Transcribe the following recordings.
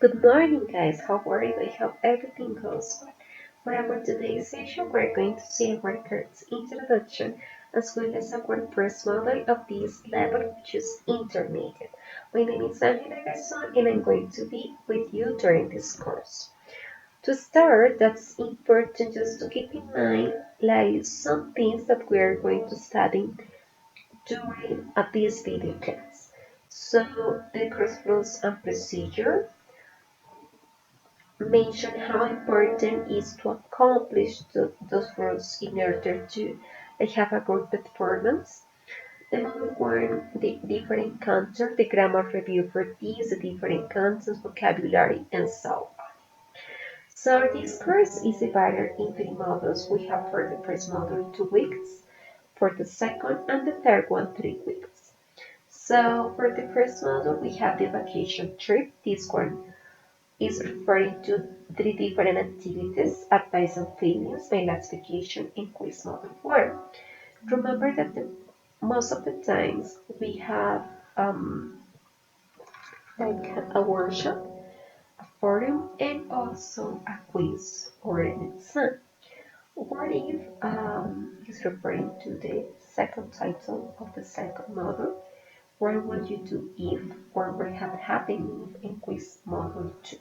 Good morning, guys. How are you? I hope everything goes well. For our today's session, we're going to see our course introduction as well as our first model of this level, which is intermediate. My name is Angela Garzón, and I'm going to be with you during this course. To start, that's important just to keep in mind like some things that we are going to study during this video class. So, the course rules and procedure mention how important it is to accomplish those rules in order to have a good performance. The model one, the different content, the grammar review for these, the different contents, vocabulary, and so on. So this course is divided in three modules. We have for the first module 2 weeks, for the second and the third one 3 weeks. So for the first module we have the vacation trip. This one is referring to three different activities: advice and feelings, my last vacation, and quiz model 1. Remember that most of the times we have like a workshop, a forum, and also a quiz or an exam. What if is referring to the second title of the second module? What would you do if, or what have happened if in quiz module 2?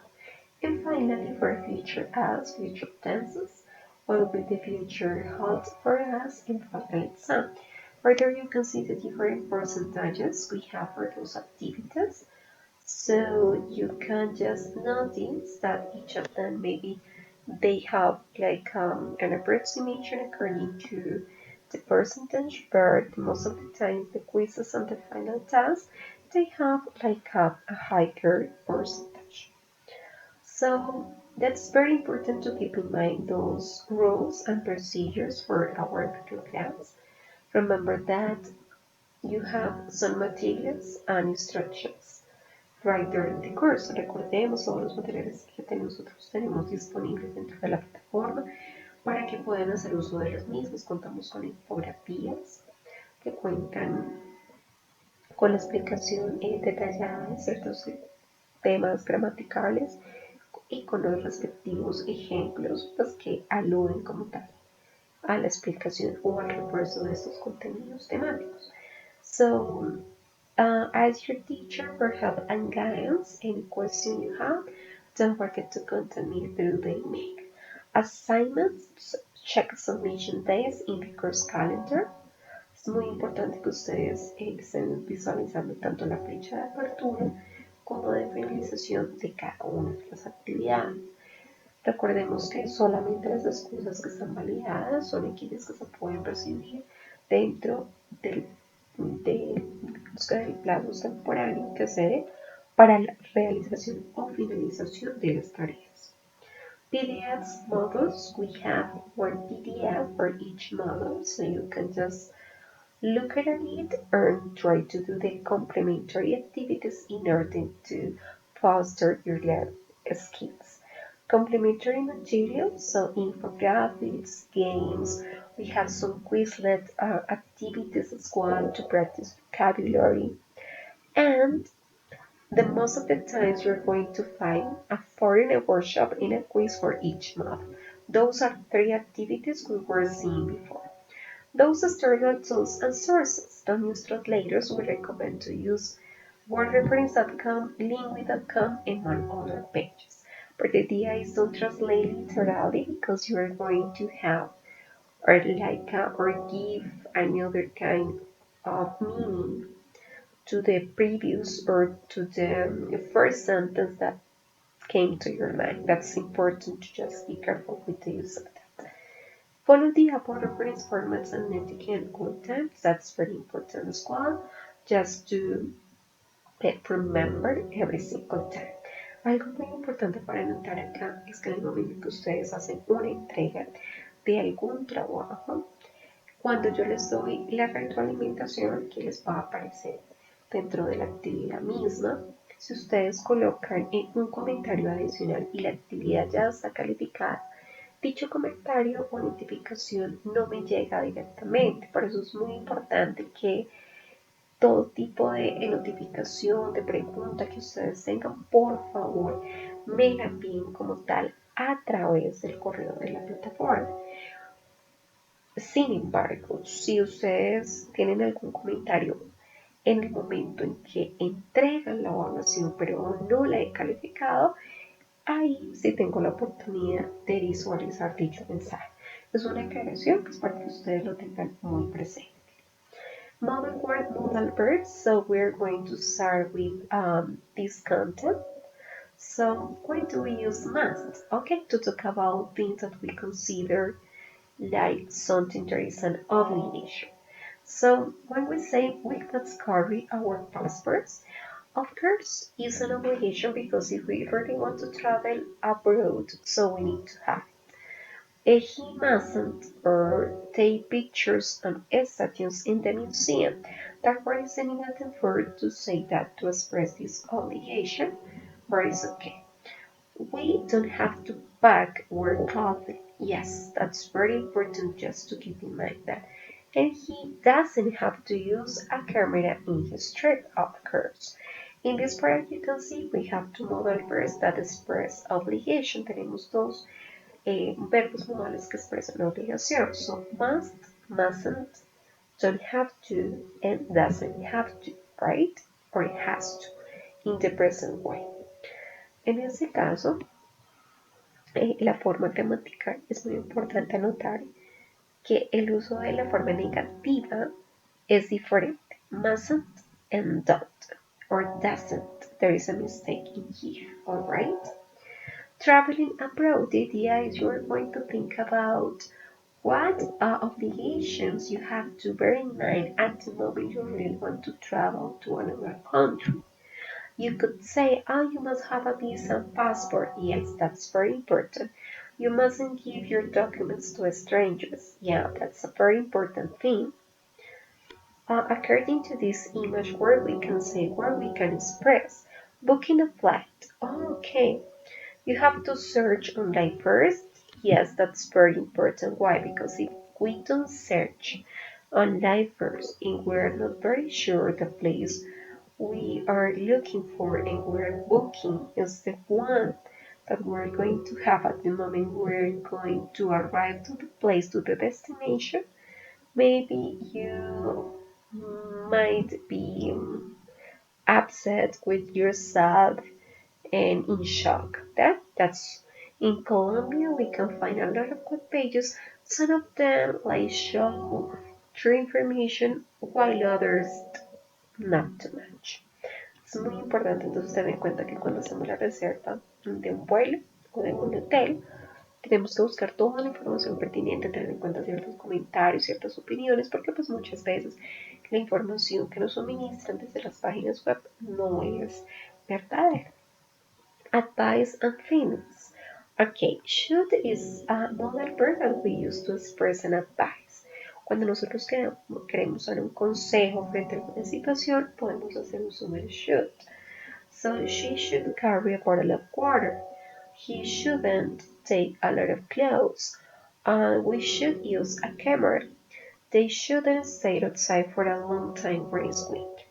And finally, for future as, future tenses, what will be the future hold for us in final exam? Further, you can see the different percentages we have for those activities. So you can just notice that each of them maybe they have like an approximation according to the percentage, but most of the time the quizzes and the final test they have like a higher percentage. So that's very important to keep in mind those rules and procedures for our video class. Remember that you have some materials and instructions right during the course. Recordemos todos los materiales que nosotros tenemos disponibles dentro de la plataforma para que puedan hacer uso de los mismos. Contamos con infografías que cuentan con la explicación detallada de ciertos temas gramaticales y con los respectivos ejemplos pues, que aluden como tal a la explicación o al refuerzo de estos contenidos temáticos. So, as your teacher for help and guidance, any question you have, don't forget to contact me through the email. Assignments, check submission days in the course calendar. Es muy importante que ustedes estén visualizando tanto la fecha de apertura como de finalización de cada una de las actividades. Recordemos que solamente las excusas que están validadas son aquellas que se pueden recibir dentro del plazo temporal que se dé para la realización o finalización de las tareas. PDFs models, we have one PDF for each model, so you can just look at it and try to do the complementary activities in order to foster your skills. Complementary materials, so infographics, games, we have some Quizlet activities as well to practice vocabulary. And the most of the times you're going to find a foreign workshop and a quiz for each month. Those are three activities we were seeing before. Those historical tools and sources. Don't use translators. We recommend to use wordreference.com, lingui.com, and on other pages. But the idea is don't translate literally because you are going to have or give another kind of meaning to the previous or to the first sentence that came to your mind. That's important to just be careful with the use of that. Follow the upload reference formats and etiquette content. That's very important as well. Just to remember every single time. Algo muy importante para notar acá es que en el momento que ustedes hacen una entrega de algún trabajo, cuando yo les doy la retroalimentación que les va a aparecer dentro de la actividad misma, si ustedes colocan en un comentario adicional y la actividad ya está calificada, dicho comentario o notificación no me llega directamente. Por eso es muy importante que todo tipo de notificación, de pregunta que ustedes tengan, por favor, me la envíen como tal a través del correo de la plataforma. Sin embargo, si ustedes tienen algún comentario en el momento en que entregan la evaluación pero no la he calificado, ahí sí tengo la oportunidad de visualizar dicho mensaje. Es una aclaración que es para que ustedes lo tengan muy presente. Modal word, modal verb. So we're going to start with this content. So why do we use must? Okay, to talk about things that we consider like something that is an obligation. So when we say we must carry our passports, of course, it's an obligation because if we really want to travel abroad, so we need to have it. He mustn't or take pictures and statues in the museum. That word is an verb to say that to express this obligation, but it's okay. We don't have to pack our clothing. Yes, that's very important just to keep in mind that. And he doesn't have to use a camera in his trip, of course. In this part you can see we have two modal verbs that express obligation. Tenemos dos verbos modales que expresan obligación. So must, mustn't, don't have to, and doesn't have to, right? Or it has to, in the present way. En este caso, la forma gramatical es muy importante anotar que el uso de la forma negativa es diferente. Mustn't and don't, or doesn't. There is a mistake in here, alright? Traveling abroad, the idea is you're going to think about what obligations you have to bear in mind at the moment you really want to travel to another country. You could say, oh, you must have a visa and passport. Yes, that's very important. You mustn't give your documents to strangers. Yeah, that's a very important thing. According to this image where we can say, where we can express, booking a flight. Oh, okay. You have to search online first. Yes, that's very important. Why? Because if we don't search online first and we're not very sure the place we are looking for and we're booking is the one that we're going to have at the moment we're going to arrive to the place, to the destination, maybe you might be upset with yourself and in shock. That's in Colombia we can find a lot of good pages. Some of them like show true information while others not too much. Es muy importante entonces tener en cuenta que cuando hacemos la reserva de un vuelo o de un hotel, tenemos que buscar toda la información pertinente, tener en cuenta ciertos comentarios, ciertas opiniones, porque pues muchas veces la información que nos suministran desde las páginas web no es verdadera. Advice and feelings. Okay, should is a modal verb that we use to express an advice. Cuando nosotros queremos dar un consejo frente a alguna situación, podemos hacer uso del should. So she should carry a bottle of water. He shouldn't take a lot of clothes. We should use a camera. They shouldn't stay outside for a long time this week.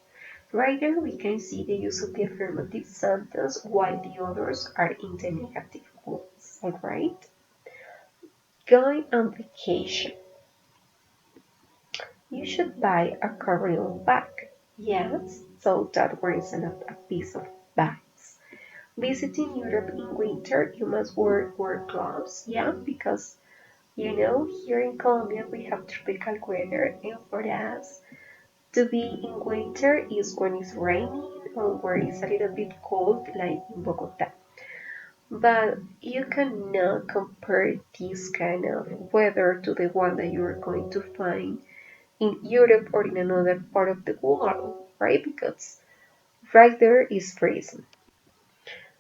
Right there we can see the use of the affirmative sentence while the others are in the negative ones. Alright? Going on vacation. You should buy a carry-on bag. Yes, so that wears a piece of bags. Visiting Europe in winter, you must wear gloves. Yeah, because you know, here in Colombia we have tropical weather, and for us, to be in winter is when it's raining or where it's a little bit cold, like in Bogota. But you cannot compare this kind of weather to the one that you're going to find in Europe or in another part of the world, right? Because right there is freezing.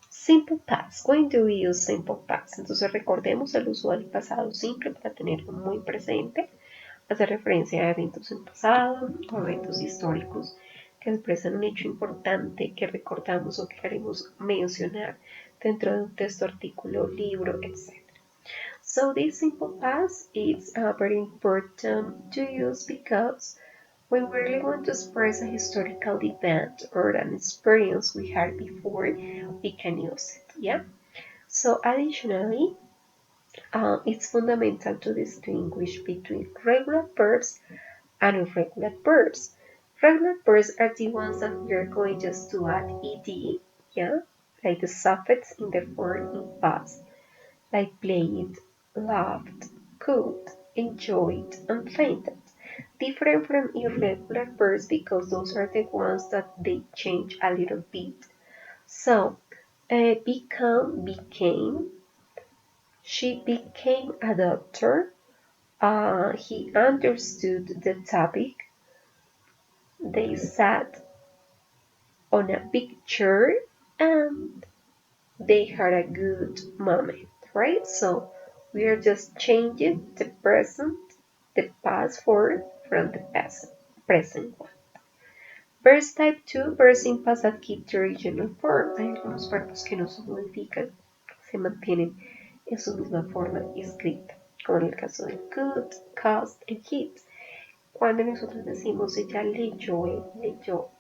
Simple past. When do we use simple past? Entonces recordemos el uso del pasado simple para tenerlo muy presente. Hace referencia a eventos en pasado o eventos históricos que expresan un hecho importante que recordamos o que queremos mencionar dentro de un texto, artículo, libro, etc. So this simple past is very important to use because when we really want to express a historical event or an experience we had before, we can use it, yeah? So additionally, it's fundamental to distinguish between regular verbs and irregular verbs. Regular verbs are the ones that we are going just to add ed, yeah, like the suffix in the form in past, like played, loved, cooked, enjoyed, and planted. Different from irregular verbs because those are the ones that they change a little bit. So, become, became, she became a doctor, he understood the topic, they sat on a big chair, and they had a good moment, right? So we are just changing the present, the past form from the present one. Verbs type 2, verbs in past that keep the original form. Hay algunos verbos que no se modifican, se mantienen en su misma forma escrita, como en el caso de could, caused, and hit. Cuando nosotros decimos ella leyó,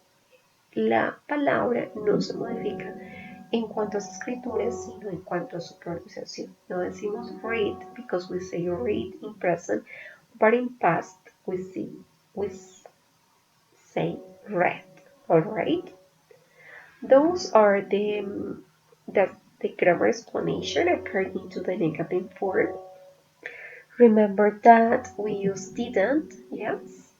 la palabra no se modifica en cuanto a su escritura, sino en cuanto a su pronunciación. No decimos read because we say read in present, but in past we say read. All right. Those are the grammar explanation according to the negative form. Remember that we use didn't, yes,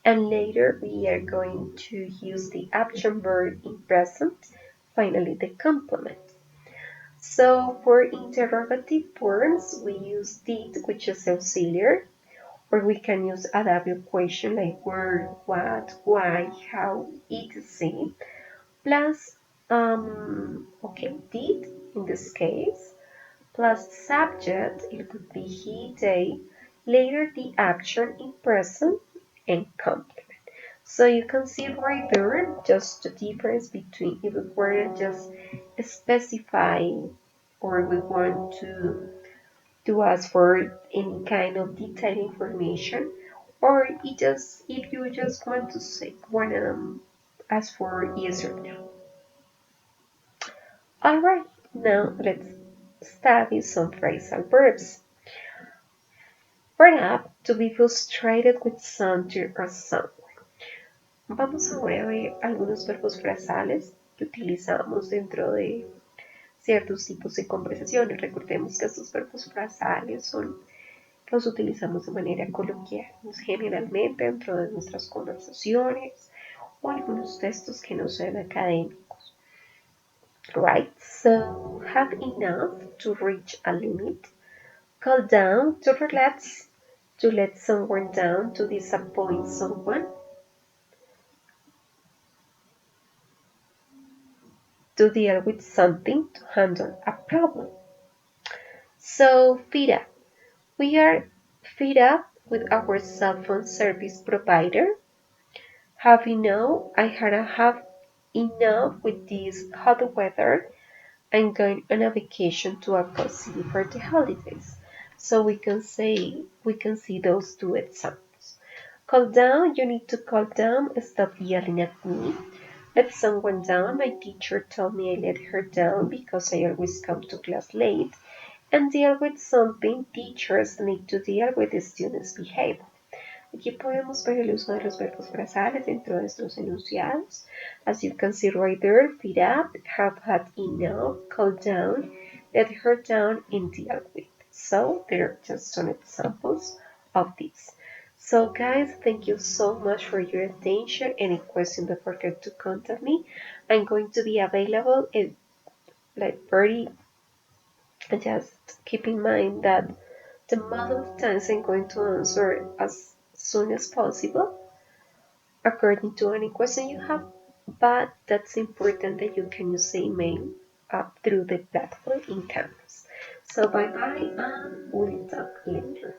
and later we are going to use the action verb in present, finally the complement. So for interrogative forms, we use did, which is auxiliary, or we can use a W question like where, what, why, how, etc. Plus, okay, did in this case, plus subject, it could be he, they, later the action in present, and complement. So you can see right there just the difference between if we were just specifying or we want to ask for any kind of detailed information, or if you just want to say ask for yes or no. Alright, now let's study some phrasal verbs. Verb up, to be frustrated with something or someone. Vamos ahora a ver algunos verbos frasales que utilizamos dentro de ciertos tipos de conversaciones. Recordemos que estos verbos frasales los utilizamos de manera coloquial, generalmente dentro de nuestras conversaciones o algunos textos que no sean académicos. Right? So, have enough to reach a limit. Call down to relax, to let someone down, to disappoint someone. To deal with something, to handle a problem. So, feed up. We are fed up with our cell phone service provider. Have enough? I had have enough with this hot weather. I'm going on a vacation to a city for the holidays. So we can see those two examples. Call down, you need to call down, stop yelling at me. Let someone down, my teacher told me I let her down because I always come to class late. And deal with something, teachers need to deal with the students' behavior. Aquí podemos ver el uso de los verbos frasales dentro de estos enunciados. As you can see right there, feed up, have had enough, call down, let her down, and deal with. So there are just some examples of this. So guys, thank you so much for your attention. Any question, don't forget to contact me. I'm going to be available in very, just keep in mind that the most of the times I'm going to answer as soon as possible according to any question you have, but that's important that you can use email through the platform in Canvas. So bye bye and we'll talk later.